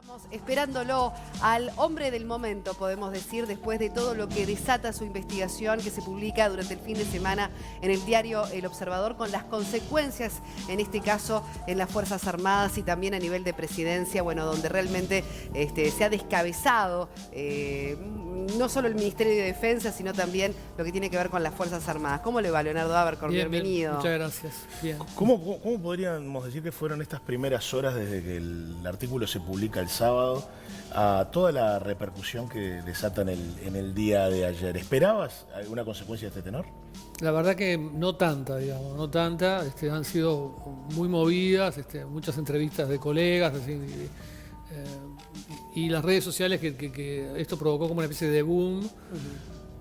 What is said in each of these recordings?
Estamos esperándolo al hombre del momento, podemos decir, después de todo lo que desata su investigación que se publica durante el fin de semana en el diario El Observador, con las consecuencias, en este caso, en las Fuerzas Armadas y también a nivel de presidencia, bueno, donde realmente se ha descabezado no solo el Ministerio de Defensa, sino también lo que tiene que ver con las Fuerzas Armadas. ¿Cómo le va, Leonardo Abercorn? Bienvenido. Muchas gracias. Bien. ¿Cómo podríamos decir que fueron estas primeras horas desde que el artículo se publica el sábado a toda la repercusión que desata en el día de ayer? ¿Esperabas alguna consecuencia de este tenor? La verdad que no tanta, digamos, no tanta. Han sido muy movidas, muchas entrevistas de colegas, así, y las redes sociales que esto provocó como una especie de boom,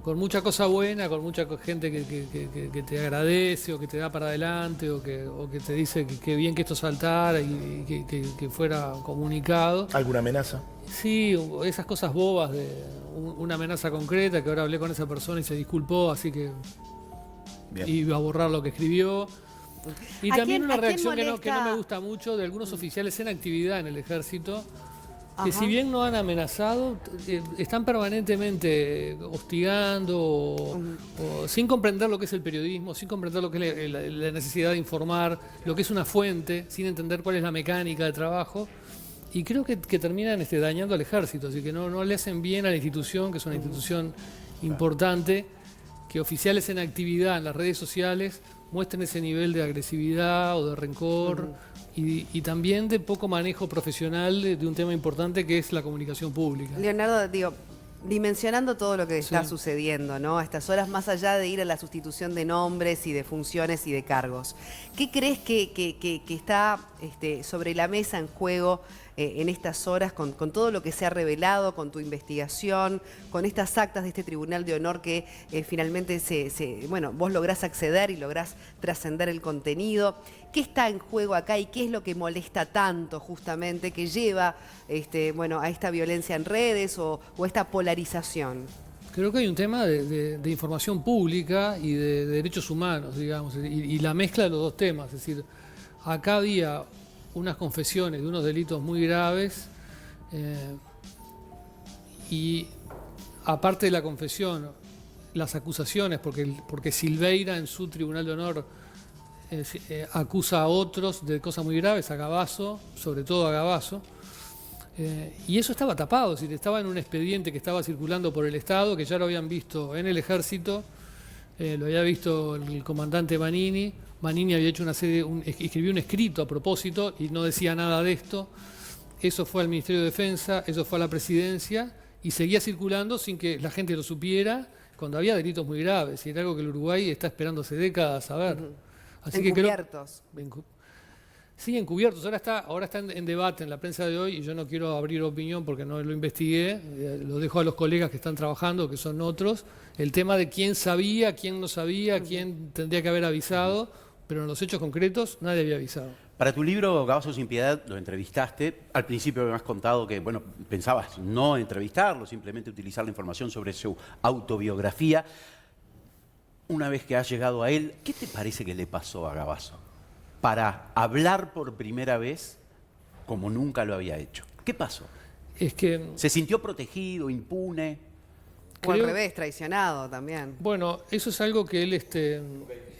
con mucha cosa buena, con mucha gente que te agradece o que te da para adelante o que te dice que bien que esto saltara y que fuera comunicado. ¿Alguna amenaza? Sí, esas cosas bobas de una amenaza concreta, que ahora hablé con esa persona y se disculpó, así que bien. Iba a borrar lo que escribió. Y también una reacción que no me gusta mucho de algunos oficiales en actividad en el ejército, que si bien no han amenazado, están permanentemente hostigando o sin comprender lo que es el periodismo, sin comprender lo que es la necesidad de informar, lo que es una fuente, sin entender cuál es la mecánica de trabajo. Y creo que terminan dañando al ejército, así que no le hacen bien a la institución, que es una institución importante, que oficiales en actividad en las redes sociales muestren ese nivel de agresividad o de rencor. Y también de poco manejo profesional de un tema importante que es la comunicación pública. Leonardo, digo, dimensionando todo lo que está sucediendo, ¿no? A estas horas, más allá de ir a la sustitución de nombres y de funciones y de cargos, ¿qué crees que está sobre la mesa en juego en estas horas con todo lo que se ha revelado, con tu investigación, con estas actas de este Tribunal de Honor que finalmente bueno, vos lográs acceder y lográs trascender el contenido? ¿Qué está en juego acá y qué es lo que molesta tanto justamente que lleva bueno, a esta violencia en redes o esta polarización? Creo que hay un tema de información pública y de derechos humanos, digamos, y la mezcla de los dos temas. Es decir, acá había unas confesiones de unos delitos muy graves y aparte de la confesión, las acusaciones, porque Silveira en su Tribunal de Honor acusa a otros de cosas muy graves, a Gavazo, sobre todo a Gavazo, y eso estaba tapado, es decir, estaba en un expediente que estaba circulando por el Estado, que ya lo habían visto en el Ejército, lo había visto el comandante Manini. Manini había hecho escribió un escrito a propósito y no decía nada de esto. Eso fue al Ministerio de Defensa, eso fue a la Presidencia y seguía circulando sin que la gente lo supiera cuando había delitos muy graves. Y era algo que el Uruguay está esperando hace décadas a ver. Así encubiertos. Sí, encubiertos. Ahora está en debate en la prensa de hoy y yo no quiero abrir opinión porque no lo investigué. Lo dejo a los colegas que están trabajando, que son otros. El tema de quién sabía, quién no sabía, quién tendría que haber avisado, pero en los hechos concretos nadie había avisado. Para tu libro, Gavazo sin piedad, lo entrevistaste. Al principio me has contado que, bueno, pensabas no entrevistarlo, simplemente utilizar la información sobre su autobiografía. Una vez que has llegado a él, ¿qué te parece que le pasó a Gavazo para hablar por primera vez como nunca lo había hecho? ¿Qué pasó? Es que ¿se sintió protegido, impune? O al revés, traicionado también. Bueno, eso es algo que él,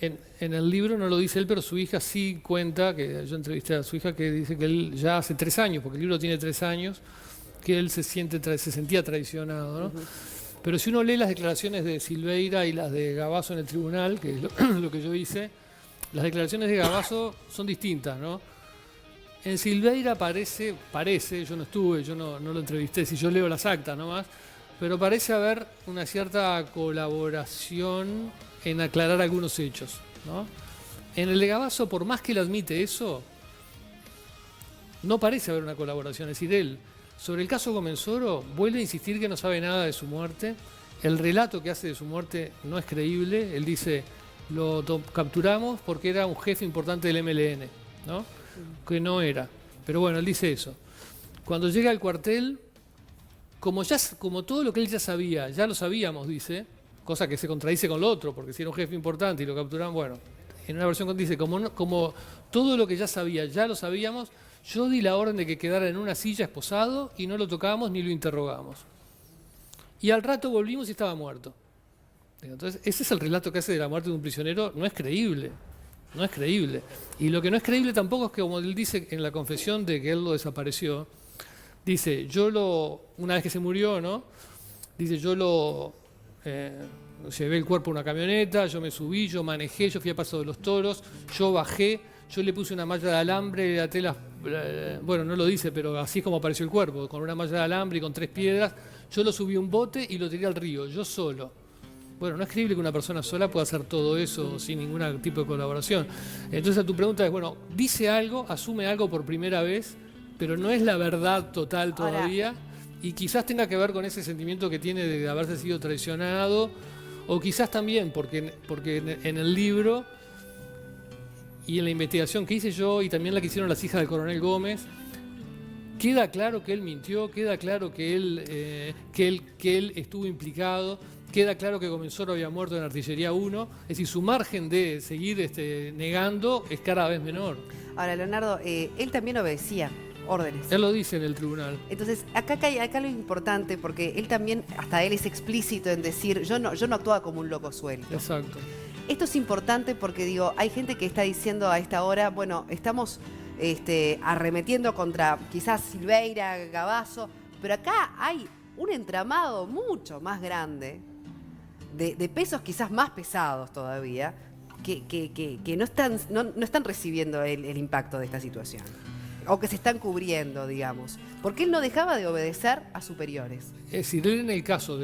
en el libro no lo dice él, pero su hija sí cuenta, que yo entrevisté a su hija, que dice que él ya hace 3 años, porque el libro tiene 3 años, que él se sentía traicionado, ¿no? Pero si uno lee las declaraciones de Silveira y las de Gavazo en el tribunal, que es lo que yo hice, las declaraciones de Gavazo son distintas, ¿no? En Silveira parece, yo no estuve, yo no lo entrevisté, si yo leo las actas nomás, pero parece haber una cierta colaboración en aclarar algunos hechos, ¿no? En el de Gavazo, por más que él admite eso, no parece haber una colaboración. Es decir, él, sobre el caso Comensoro, vuelve a insistir que no sabe nada de su muerte. El relato que hace de su muerte no es creíble. Él dice, lo capturamos porque era un jefe importante del MLN, ¿no? Que no era. Pero bueno, él dice eso. Cuando llega al cuartel, como todo lo que él ya sabía, ya lo sabíamos, dice, cosa que se contradice con lo otro, porque si era un jefe importante y lo capturaron, bueno, en una versión dice, como todo lo que ya sabía, ya lo sabíamos, yo di la orden de que quedara en una silla esposado y no lo tocamos ni lo interrogamos. Y al rato volvimos y estaba muerto. Entonces, ese es el relato que hace de la muerte de un prisionero. No es creíble. No es creíble. Y lo que no es creíble tampoco es que, como él dice en la confesión de que él lo desapareció, dice, una vez que se murió, ¿no? Dice, llevé el cuerpo a una camioneta, yo me subí, yo manejé, yo fui a Paso de los Toros, yo bajé, yo le puse una malla de alambre, le até bueno, no lo dice, pero así es como apareció el cuerpo, con una malla de alambre y con 3 piedras. Yo lo subí a un bote y lo tiré al río, yo solo. Bueno, no es creíble que una persona sola pueda hacer todo eso sin ningún tipo de colaboración. Entonces tu pregunta es, bueno, dice algo, asume algo por primera vez, pero no es la verdad total todavía. Ahora, y quizás tenga que ver con ese sentimiento que tiene de haberse sido traicionado, o quizás también porque en el libro y en la investigación que hice yo y también la que hicieron las hijas del coronel Gómez, queda claro que él mintió, queda claro que él estuvo implicado, queda claro que Comensoro había muerto en Artillería 1, es decir, su margen de seguir negando es cada vez menor. Ahora, Leonardo, él también obedecía órdenes. Él lo dice en el tribunal. Entonces, acá lo importante, porque él también, hasta él es explícito en decir, yo no actuaba como un loco suelto. Exacto. Esto es importante porque, digo, hay gente que está diciendo a esta hora, bueno, estamos arremetiendo contra quizás Silveira, Gavazo, pero acá hay un entramado mucho más grande, de pesos quizás más pesados todavía, que no están recibiendo el impacto de esta situación. O que se están cubriendo, digamos. Porque él no dejaba de obedecer a superiores. Es decir, él en el caso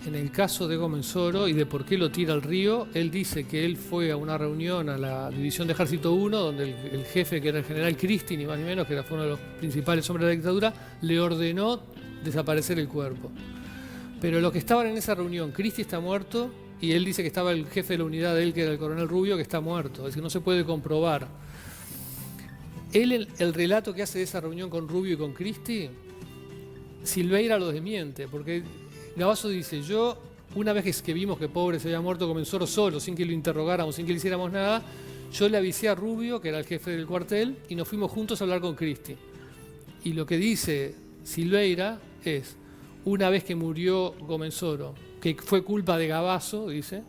en el caso de Comensoro y de por qué lo tira al río, él dice que él fue a una reunión a la División de Ejército 1, donde el jefe, que era el general Cristi, ni más ni menos, que fue uno de los principales hombres de la dictadura, le ordenó desaparecer el cuerpo. Pero los que estaban en esa reunión, Cristi está muerto, y él dice que estaba el jefe de la unidad de él, que era el coronel Rubio, que está muerto. Es decir, no se puede comprobar. Él, el relato que hace de esa reunión con Rubio y con Cristi, Silveira lo desmiente, porque Gavazo dice, yo, una vez que vimos que pobre se había muerto Comensoro solo, sin que lo interrogáramos, sin que le hiciéramos nada, yo le avisé a Rubio, que era el jefe del cuartel, y nos fuimos juntos a hablar con Cristi. Y lo que dice Silveira es, una vez que murió Comensoro, que fue culpa de Gavazo, dice,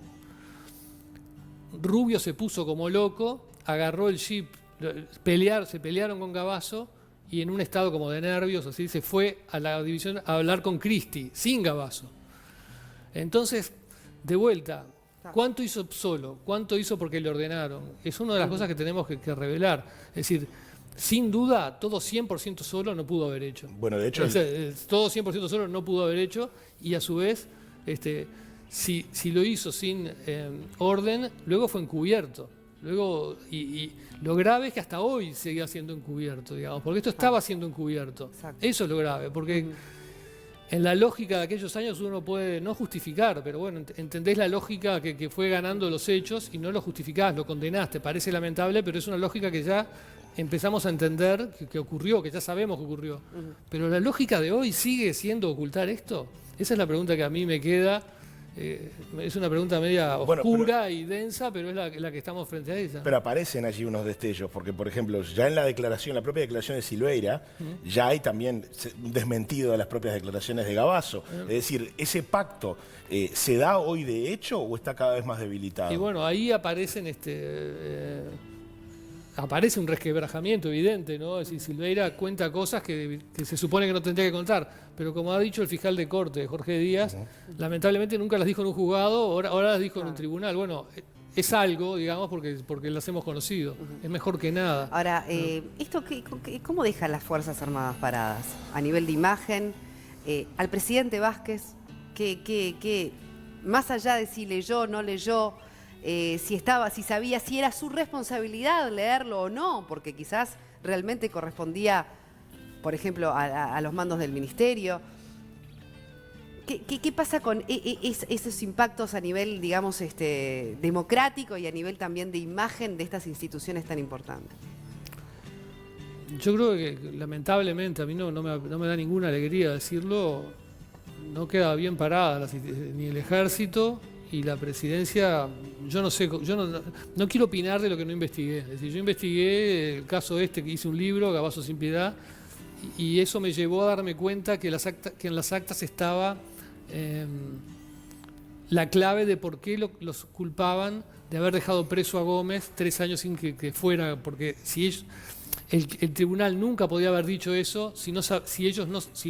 Rubio se puso como loco, agarró el jeep, se pelearon con Gavazo y en un estado como de nervios, así, se fue a la división a hablar con Cristi, sin Gavazo. Entonces, de vuelta, ¿cuánto hizo solo? ¿Cuánto hizo porque le ordenaron? Es una de las cosas que tenemos que revelar. Es decir, sin duda, todo 100% solo no pudo haber hecho. Bueno, de hecho... todo 100% solo no pudo haber hecho, y a su vez, si lo hizo sin orden, luego fue encubierto. Luego, y lo grave es que hasta hoy seguía siendo encubierto, digamos, porque esto estaba siendo encubierto. Exacto. Eso es lo grave, porque en la lógica de aquellos años uno puede no justificar, pero bueno, entendés la lógica que fue ganando los hechos y no lo justificás, lo condenaste. Parece lamentable, pero es una lógica que ya empezamos a entender que ocurrió, que ya sabemos que ocurrió. Pero la lógica de hoy sigue siendo ocultar esto. Esa es la pregunta que a mí me queda. Es una pregunta media oscura y densa, pero es la que estamos frente a ella. Pero aparecen allí unos destellos, porque por ejemplo, ya en la propia declaración de Silveira, ya hay también un desmentido de las propias declaraciones de Gavazo. Es decir, ¿ese pacto se da hoy de hecho o está cada vez más debilitado? Y bueno, ahí aparecen aparece un resquebrajamiento evidente, ¿no? Es decir, Silveira cuenta cosas que se supone que no tendría que contar, pero como ha dicho el fiscal de corte, Jorge Díaz, lamentablemente nunca las dijo en un juzgado, ahora las dijo en un tribunal. Bueno, es algo, digamos, porque las hemos conocido. Es mejor que nada. Ahora, ¿esto cómo deja las Fuerzas Armadas paradas? A nivel de imagen, al presidente Vázquez, que más allá de si leyó o no leyó, si sabía, si era su responsabilidad leerlo o no, porque quizás realmente correspondía, por ejemplo, a los mandos del ministerio. ¿Qué pasa con esos impactos a nivel, digamos, democrático y a nivel también de imagen de estas instituciones tan importantes? Yo creo que lamentablemente, a mí no me da ninguna alegría decirlo, no queda bien parada ni el ejército y la presidencia, yo no sé, yo no quiero opinar de lo que no investigué. Es decir, yo investigué el caso que hice un libro, Gabazo sin piedad, y eso me llevó a darme cuenta que en las actas estaba la clave de por qué los culpaban de haber dejado preso a Gómez 3 años sin que fuera, porque el tribunal nunca podía haber dicho eso si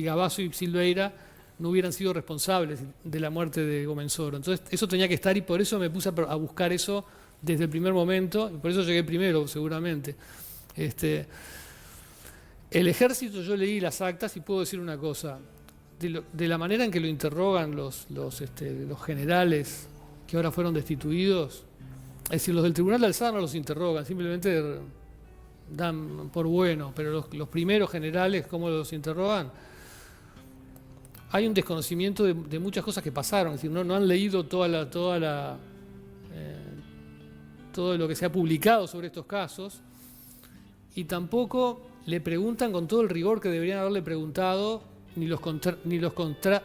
Gabazo y Silveira no hubieran sido responsables de la muerte de Gómez-Oro. Entonces eso tenía que estar y por eso me puse a buscar eso desde el primer momento, y por eso llegué primero seguramente. El ejército, yo leí las actas y puedo decir una cosa, de la manera en que lo interrogan los generales que ahora fueron destituidos, es decir, los del Tribunal de Alzada no los interrogan, simplemente dan por bueno, pero los primeros generales, ¿cómo los interrogan? Hay un desconocimiento de muchas cosas que pasaron, es decir, no han leído todo lo que se ha publicado sobre estos casos, y tampoco le preguntan con todo el rigor que deberían haberle preguntado, ni los contrastan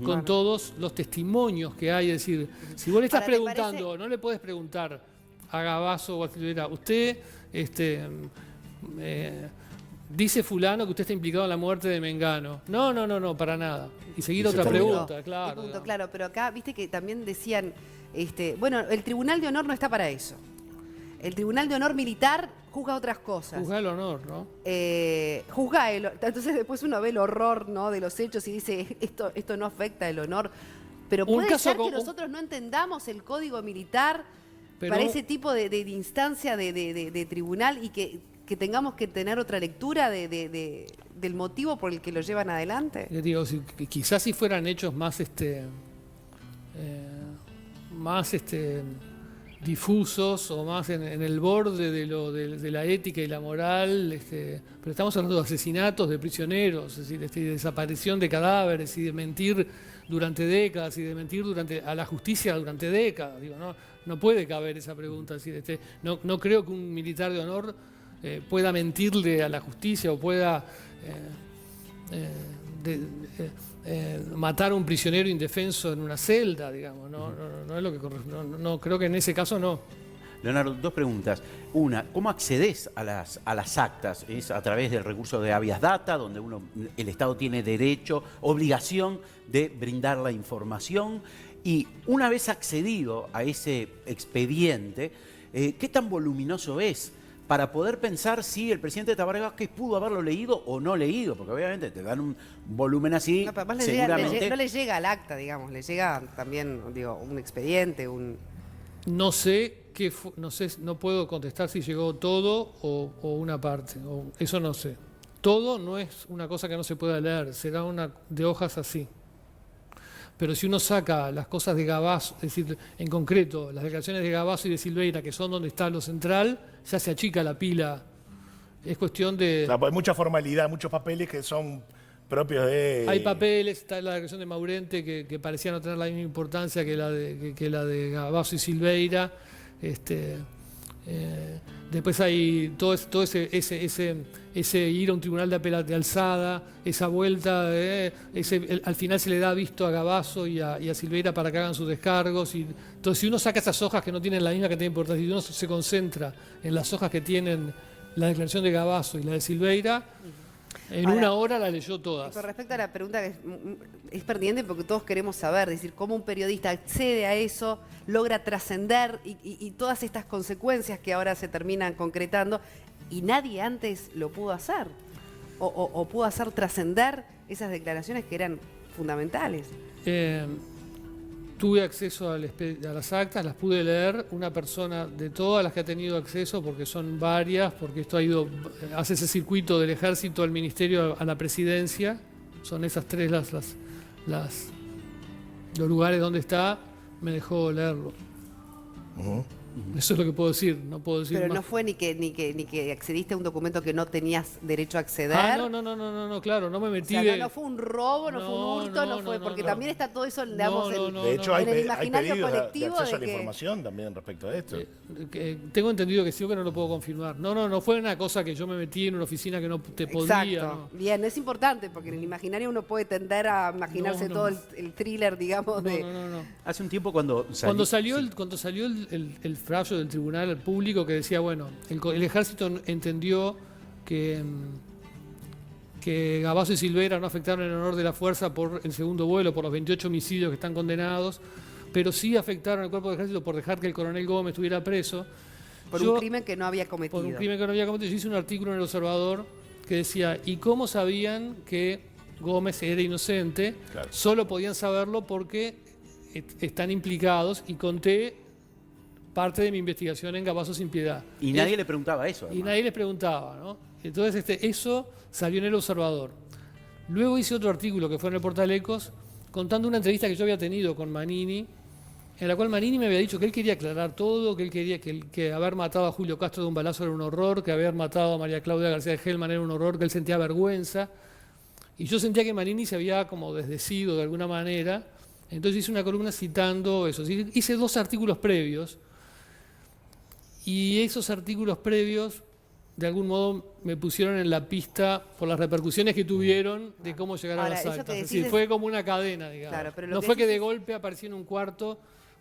con todos los testimonios que hay. Es decir, si vos le estás preguntando, no le podés preguntar a Gabazo o a Silveira, usted dice fulano que usted está implicado en la muerte de Mengano. No, para nada. Y seguir otra pregunta, claro. Punto, claro, pero acá, viste que también decían, bueno, el Tribunal de Honor no está para eso. El Tribunal de Honor Militar juzga otras cosas. Juzga el honor, ¿no? Entonces después uno ve el horror, ¿no?, de los hechos y dice, esto no afecta el honor. Pero puede ser que nosotros no entendamos el código militar para ese tipo de instancia de tribunal y que tengamos que tener otra lectura del motivo por el que lo llevan adelante. Digo, quizás si fueran hechos más difusos o más en el borde de la ética y la moral, pero estamos hablando de asesinatos de prisioneros, es decir, de desaparición de cadáveres y de mentir durante décadas y de mentir a la justicia durante décadas. Digo, no puede caber esa pregunta. Es decir, no creo que un militar de honor pueda mentirle a la justicia o pueda matar a un prisionero indefenso en una celda, digamos. No es lo que corresponde. No, creo que en ese caso no. Leonardo, 2 preguntas. Una, ¿cómo accedes a las actas? ¿Es a través del recurso de habeas data, donde el Estado tiene derecho, obligación de brindar la información? Y una vez accedido a ese expediente, ¿qué tan voluminoso es para poder pensar si el presidente Tabaré Vázquez pudo haberlo leído o no leído? Porque obviamente te dan un volumen así, seguramente... no le llega al acta, digamos, le llega también, un expediente, No sé no puedo contestar si llegó todo o una parte, eso no sé. Todo no es una cosa que no se pueda leer, será una de hojas así. Pero si uno saca las cosas de Gabazo, es decir, en concreto, las declaraciones de Gabazo y de Silveira, que son donde está lo central, ya se achica la pila. Es cuestión de... Hay mucha formalidad, muchos papeles que son propios de... Hay papeles, está la declaración de Maurente que parecía no tener la misma importancia que la de Gabazo y Silveira. Después hay todo ese ir a un tribunal de alzada, esa vuelta, al final se le da visto a Gabazo y a Silveira para que hagan sus descargos. Entonces, si uno saca esas hojas que no tienen la misma cantidad de importancia, y uno se concentra en las hojas que tienen la declaración de Gabazo y la de Silveira, en una hora la leyó todas. Con respecto a la pregunta que es pertinente porque todos queremos saber, es decir, cómo un periodista accede a eso, logra trascender y todas estas consecuencias que ahora se terminan concretando y nadie antes lo pudo hacer o pudo hacer trascender esas declaraciones que eran fundamentales. Tuve acceso a las actas, las pude leer, una persona de todas las que ha tenido acceso, porque son varias, porque esto hace ese circuito del ejército al ministerio a la presidencia, son esas 3 los lugares donde está, me dejó leerlo. Eso es lo que puedo decir, no puedo decir Pero más. no fue ni que accediste a un documento que no tenías derecho a acceder. No, claro, no me O metí sea, de... no fue un robo, no fue un hurto, no fue, porque también está todo eso, digamos, De hecho, en el hay imaginario pedidos de colectivo acceso de a la que... información también respecto a esto. Tengo entendido que sí, o que no lo puedo confirmar. No fue una cosa que yo me metí en una oficina que no te podía. Exacto. No. Bien, es importante, porque en el imaginario uno puede tender a imaginarse todo el thriller, digamos, de... No. Hace un tiempo cuando Cuando salió el fallo del tribunal al público que decía, bueno, el ejército entendió que Gavazo y Silvera no afectaron el honor de la fuerza por el segundo vuelo, por los 28 homicidios que están condenados, pero sí afectaron al cuerpo del ejército por dejar que el coronel Gómez estuviera preso. Por un crimen que no había cometido. Por un crimen que no había cometido. Yo hice un artículo en El Observador que decía, ¿y cómo sabían que Gómez era inocente? Claro. Solo podían saberlo porque están implicados, y conté parte de mi investigación en Gavazo sin piedad. Y nadie le preguntaba eso. Y además. nadie les preguntaba, ¿no? Entonces eso salió en El Observador. Luego hice otro artículo que fue en el Portal Ecos, contando una entrevista que yo había tenido con Manini, en la cual Manini me había dicho que él quería aclarar todo, que él quería que haber matado a Julio Castro de un balazo era un horror, que haber matado a María Claudia García de Hellman era un horror, que él sentía vergüenza. Y yo sentía que Manini se había como desdecido de alguna manera. Entonces hice una columna citando eso. Hice 2 artículos previos. Y esos artículos previos, de algún modo, me pusieron en la pista por las repercusiones que tuvieron de cómo llegar a Ahora, las eso que actas. Es decís decir, es- fue como una cadena, digamos. Claro, pero lo No que fue que decís de es- golpe aparecí en un cuarto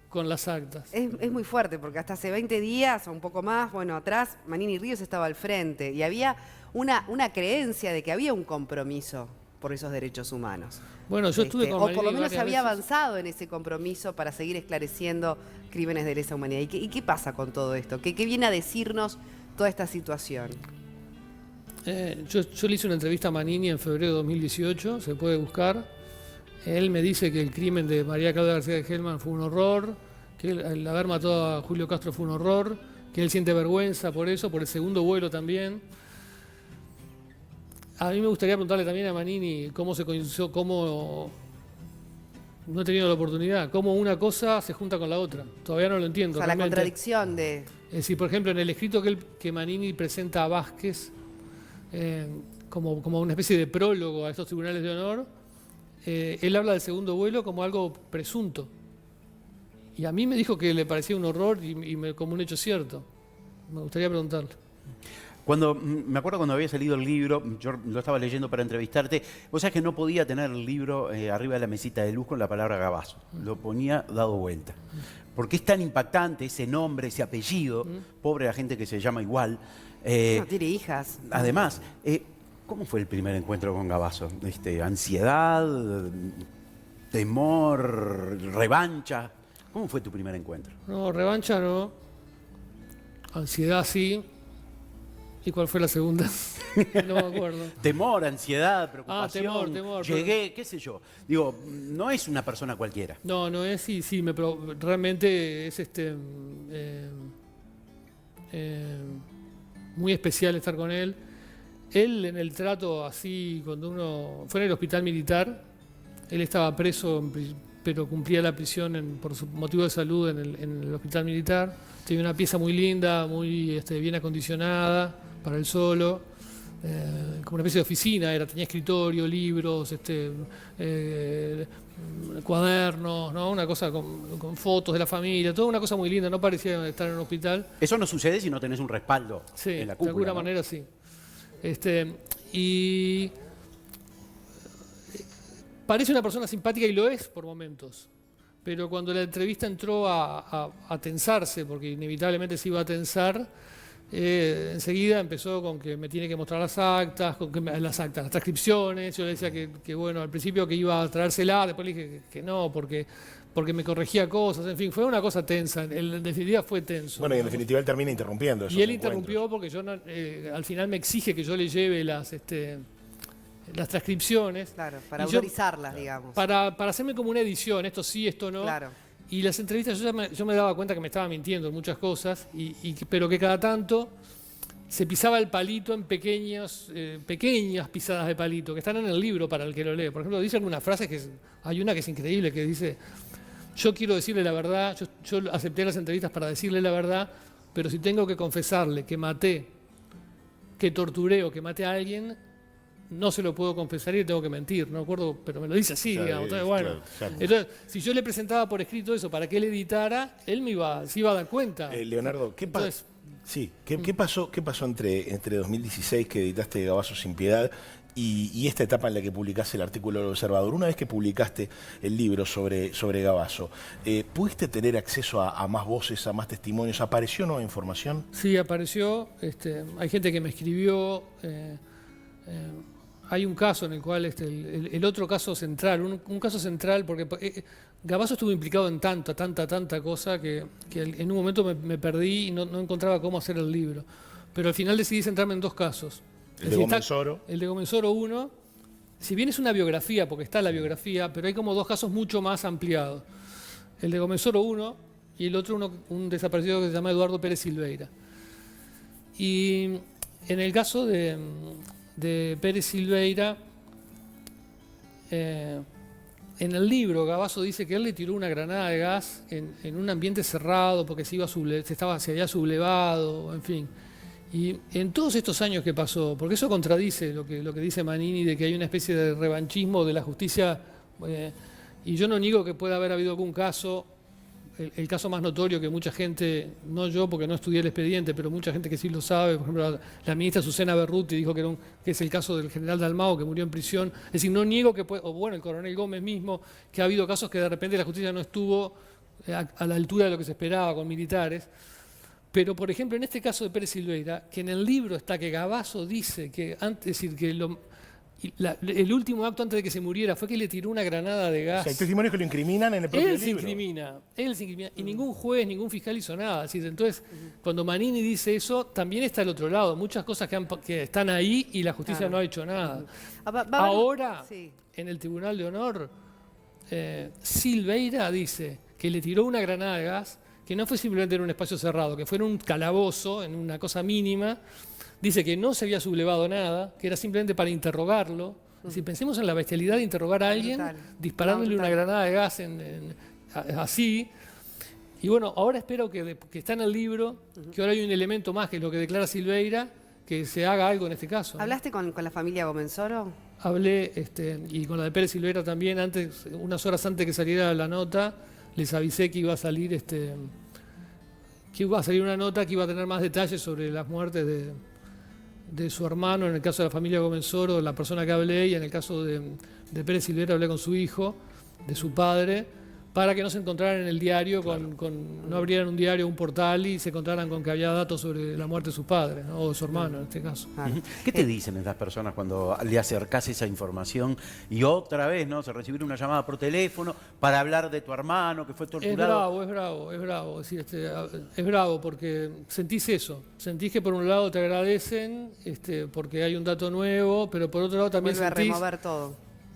con las actas. Es muy fuerte, porque hasta hace 20 días o un poco más, bueno, atrás, Manini Ríos estaba al frente y había una creencia de que había un compromiso por esos derechos humanos. Bueno, yo estuve con O por Manini lo menos se varias había veces. avanzado en ese compromiso para seguir esclareciendo crímenes de lesa humanidad. ¿Y qué pasa con todo esto? ¿Qué viene a decirnos toda esta situación? Yo le hice una entrevista a Manini en febrero de 2018, se puede buscar. Él me dice que el crimen de María Claudia García de Hellman fue un horror, que el haber matado a Julio Castro fue un horror, que él siente vergüenza por eso, por el segundo vuelo también. A mí me gustaría preguntarle también a Manini cómo se conoció, cómo no he tenido la oportunidad, cómo una cosa se junta con la otra. Todavía no lo entiendo. O sea, la realmente. contradicción de... Es decir, por ejemplo, en el escrito que Manini presenta a Vázquez como una especie de prólogo a estos tribunales de honor, él habla del segundo vuelo como algo presunto. Y a mí me dijo que le parecía un horror como un hecho cierto. Me gustaría preguntarle. Me acuerdo cuando había salido el libro, yo lo estaba leyendo para entrevistarte, vos sabés que no podía tener el libro arriba de la mesita de luz con la palabra Gavazo, lo ponía dado vuelta. Porque es tan impactante ese nombre, ese apellido, pobre la gente que se llama igual. no tiene hijas. Además, ¿cómo fue el primer encuentro con Gavazo? ¿Ansiedad, temor, revancha? ¿Cómo fue tu primer encuentro? No, revancha no. Ansiedad sí. ¿Y cuál fue la segunda? No me acuerdo. Temor, ansiedad, preocupación. temor. Llegué, qué sé yo. Digo, no es una persona cualquiera. No es, sí, realmente es muy especial estar con él. Él en el trato así, cuando uno fue en el hospital militar, él estaba preso, pero cumplía la prisión por su motivo de salud en el hospital militar. Tenía una pieza muy linda, muy bien acondicionada para él solo. Como una especie de oficina, tenía escritorio, libros, cuadernos, ¿no? Una cosa con fotos de la familia, toda una cosa muy linda, no parecía estar en un hospital. Eso no sucede si no tenés un respaldo Sí, en la de cúpula, alguna ¿no? manera sí. Y parece una persona simpática y lo es por momentos, pero cuando la entrevista entró a tensarse, porque inevitablemente se iba a tensar, enseguida empezó con que me tiene que mostrar las actas, las transcripciones. Yo le decía que bueno, al principio que iba a traérsela, después le dije que no, porque me corregía cosas, en fin, fue una cosa tensa, en definitiva fue tenso. Bueno, y en definitiva él termina interrumpiendo esos Y él encuentros. interrumpió porque yo al final me exige que yo le lleve las transcripciones. Claro, para Y yo- autorizarlas, digamos. Para hacerme como una edición, esto sí, esto no. Claro. Y las entrevistas yo me daba cuenta que me estaba mintiendo en muchas cosas, pero que cada tanto se pisaba el palito en pequeñas pisadas de palito, que están en el libro para el que lo lee. Por ejemplo, dice algunas frases hay una que es increíble, que dice, yo quiero decirle la verdad, yo acepté las entrevistas para decirle la verdad, pero si tengo que confesarle que maté, que torturé o que maté a alguien, no se lo puedo confesar y tengo que mentir, no acuerdo, pero me lo dice así, digamos. Entonces, bueno, entonces, si yo le presentaba por escrito eso para que él editara, él se iba a dar cuenta. Leonardo, ¿qué pasó entre 2016, que editaste Gabazo sin piedad, y esta etapa en la que publicaste el artículo del Observador? Una vez que publicaste el libro sobre Gabazo, ¿pudiste tener acceso a más voces, a más testimonios? ¿Apareció nueva información? Sí, apareció. Hay gente que me escribió. Hay un caso en el cual el otro caso central, un caso central, porque Gabazo estuvo implicado en tanta cosa que en un momento me perdí y no encontraba cómo hacer el libro. Pero al final decidí centrarme en dos casos. El de Gomenzoro. El de Gomenzoro 1, si bien es una biografía, porque está la biografía, pero hay como dos casos mucho más ampliados. El de Gomenzoro 1 y el otro un desaparecido que se llama Eduardo Pérez Silveira. Y en el caso de Pérez Silveira, en el libro Gabazo dice que él le tiró una granada de gas en un ambiente cerrado porque se había sublevado, en fin. Y en todos estos años que pasó, porque eso contradice lo que dice Manini de que hay una especie de revanchismo de la justicia, y yo no niego que pueda haber habido algún caso, el caso más notorio que mucha gente, no yo porque no estudié el expediente, pero mucha gente que sí lo sabe, por ejemplo la ministra Susana Berruti dijo que es el caso del general Dalmau que murió en prisión. Es decir, no niego que o bueno, el coronel Gómez mismo, que ha habido casos que de repente la justicia no estuvo a la altura de lo que se esperaba con militares. Pero, por ejemplo, en este caso de Pérez Silveira, que en el libro está que Gabazo dice que el último acto antes de que se muriera fue que le tiró una granada de gas. O sea, hay testimonios que lo incriminan en el propio libro. Él se incrimina, y ningún juez, ningún fiscal hizo nada. Entonces, cuando Manini dice eso, también está el otro lado. Muchas cosas que están ahí y la justicia no ha hecho nada. Ahora, en el Tribunal de Honor, Silveira dice que le tiró una granada de gas, que no fue simplemente en un espacio cerrado, que fue en un calabozo, en una cosa mínima. Dice que no se había sublevado nada, que era simplemente para interrogarlo. Si pensemos en la bestialidad de interrogar a alguien, disparándole una granada de gas así. Y bueno, ahora espero que está en el libro, que ahora hay un elemento más, que es lo que declara Silveira, que se haga algo en este caso. ¿Hablaste con la familia Gomenzoro? Hablé, y con la de Pérez Silveira también, unas horas antes que saliera la nota, les avisé que iba a salir una nota que iba a tener más detalles sobre las muertes de su hermano, en el caso de la familia Gomenzoro, la persona que hablé, y en el caso de Pérez Silveira hablé con su hijo, de su padre, para que no se encontraran en el diario, no abrieran un diario, un portal y se encontraran con que había datos sobre la muerte de su padre, ¿no? O de su hermano en este caso. ¿Qué te dicen estas personas cuando le acercás esa información y otra vez, ¿no? Se recibir una llamada por teléfono para hablar de tu hermano que fue torturado? Es bravo. Sí, es bravo porque sentís eso. Sentís que por un lado te agradecen porque hay un dato nuevo, pero por otro lado también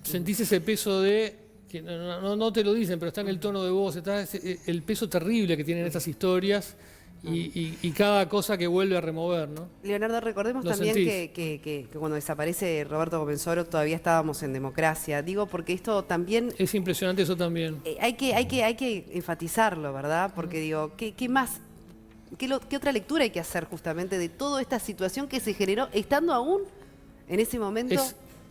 sentís ese peso de... que no te lo dicen, pero está en el tono de voz, está el peso terrible que tienen estas historias y cada cosa que vuelve a remover, ¿no? Leonardo, recordemos también que cuando desaparece Roberto Gomenzoro todavía estábamos en democracia. Digo, porque esto también... Es impresionante eso también. Hay que enfatizarlo, ¿verdad? Porque digo, ¿qué más? ¿Qué otra lectura hay que hacer justamente de toda esta situación que se generó estando aún en ese momento...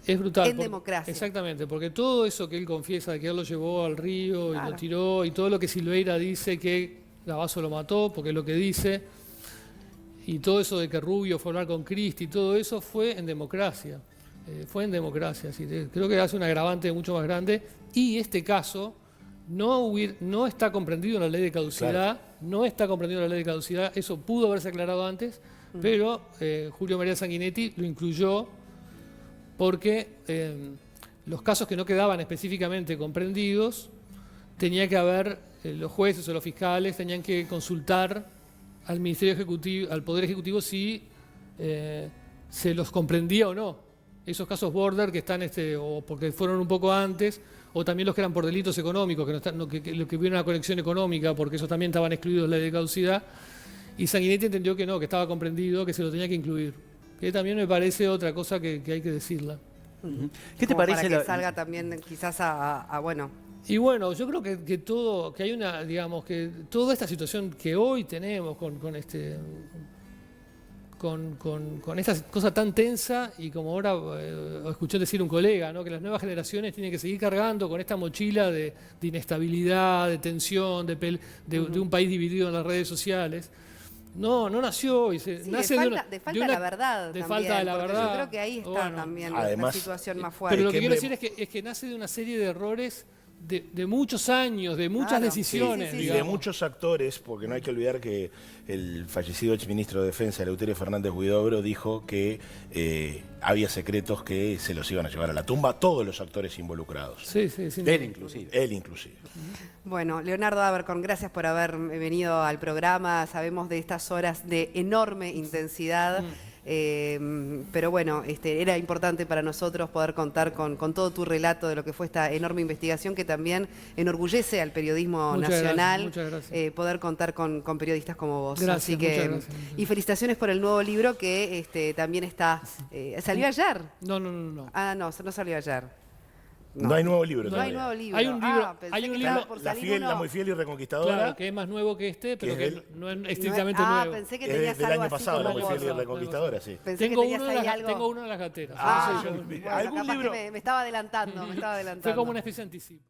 Es brutal. En democracia. Exactamente, porque todo eso que él confiesa de que él lo llevó al río y lo tiró, y todo lo que Silveira dice que Gabazo lo mató, porque es lo que dice, y todo eso de que Rubio fue a hablar con Cristi, todo eso fue en democracia. Así, creo que hace un agravante mucho más grande, y este caso no está comprendido en la ley de caducidad, eso pudo haberse aclarado antes, pero Julio María Sanguinetti lo incluyó porque los casos que no quedaban específicamente comprendidos, tenía que haber, los jueces o los fiscales tenían que consultar al Ministerio Ejecutivo, al Poder Ejecutivo, si se los comprendía o no. Esos casos border que están, o porque fueron un poco antes, o también los que eran por delitos económicos, que vieron una conexión económica, porque esos también estaban excluidos de la ley de caducidad, y Sanguinetti entendió que no, que estaba comprendido, que se lo tenía que incluir. Que también me parece otra cosa que hay que decirla. ¿Qué te parece? Para que salga también quizás Y bueno, yo creo que todo, que hay una, digamos, que toda esta situación que hoy tenemos con esta cosa tan tensa, y como ahora escuché decir un colega, ¿no? Que las nuevas generaciones tienen que seguir cargando con esta mochila de inestabilidad, de tensión, de un país dividido en las redes sociales. No nació y Sí, nace de falta de la verdad. de también, falta de la porque verdad. Yo creo que ahí está Bueno, también además, la situación más fuerte. Pero lo que que quiero me- decir es que nace de una serie de errores de muchos años, de muchas Claro. decisiones. Sí, sí, sí, Y de digamos. muchos actores, porque no hay que olvidar que el fallecido exministro de Defensa, Eleuterio Fernández Huidobro, dijo que había secretos que se los iban a llevar a la tumba, todos los actores involucrados. Sí, sin Él duda. inclusive. Él inclusive. Bueno, Leonardo Abercorn, gracias por haber venido al programa. Sabemos de estas horas de enorme intensidad. Pero bueno, era importante para nosotros poder contar con todo tu relato de lo que fue esta enorme investigación que también enorgullece al periodismo Muchas nacional, gracias, muchas gracias. poder contar con periodistas como vos. Gracias, Así que, muchas gracias. y felicitaciones por el nuevo libro que también está, ¿salió ayer? No. Ah, no salió ayer. No hay nuevo libro No hay todavía. nuevo libro. Hay un libro- Pensé hay un que libro- estaba por La salir fiel, uno. la muy fiel y reconquistadora. Claro, que es más nuevo que este, pero Que es que del- no es estrictamente nuevo. Pensé que Es tenías del algo año así pasado, la como muy fiel y por- reconquistadora, sí. Pensé Tengo que tenías uno, ahí algo. tengo uno en las gateras. Ah, No sé, yo- Bueno, algún capaz que libro- me estaba adelantando, Fue como una especie de anticipo.